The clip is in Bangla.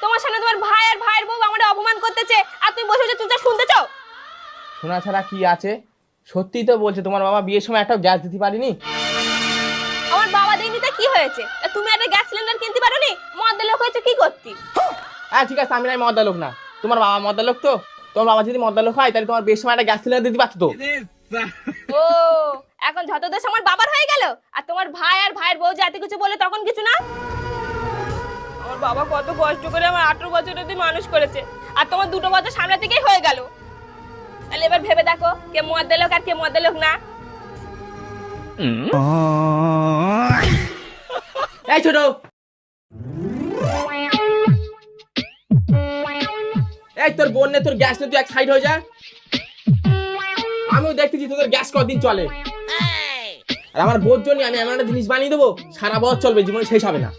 তোমার সামনে তোমার ভাই আর ভাইয়ের বউ আমাদের অপমান করতেছে আর তুমি বসে বসে চুপচাপ শুনতেছো? শোনা ছাড়া কি আছে? সত্যি তো বলছে, তোমার বাবা বিয়ের সময় একটা গ্যাস দিতে পারিনি। আমার বাবা দেয়নি তা কি হয়েছে? তা তুমি একটা গ্যাস সিলিন্ডার কিনতে পারোনি? মদ্দা লোক হয়েছে কি করতি? হ্যাঁ ঠিক আছে, আমি নাই মদ্দা লোক না, তোমার বাবা মদ্দা লোক তো। তোমার বাবা যদি মদ্দা লোক হয় তাহলে তোমার বিয়ের সময় একটা গ্যাস সিলিন্ডার দিতে পারতো তো। ও, এখন যত দোষ আমার বাবার হয়ে গেল, আর তোমার ভাই আর ভাইয়ের বউ যাতে কিছু বলে তখন কিছু না? আমার বাবা কত কষ্ট করে আমার 18 বছর অবধি মানুষ করেছে, আর তোমার 2 বছর সামনে থেকেই হয়ে গেল। তাহলে এবার ভেবে দেখো কে মদ্দা লোক আর কে মদ্দা লোক না। এই ছোট, এই তোর বোন নে তোর গ্যাস নে, তুই এক সাইড হয়ে যা। আমিও দেখতেছি তোদের গ্যাস কতদিন চলে। আর আমার বোর জন্য আমি এমন একটা জিনিস বানিয়ে দেবো সারা বছর চলবে, জীবনে শেষ হবে না।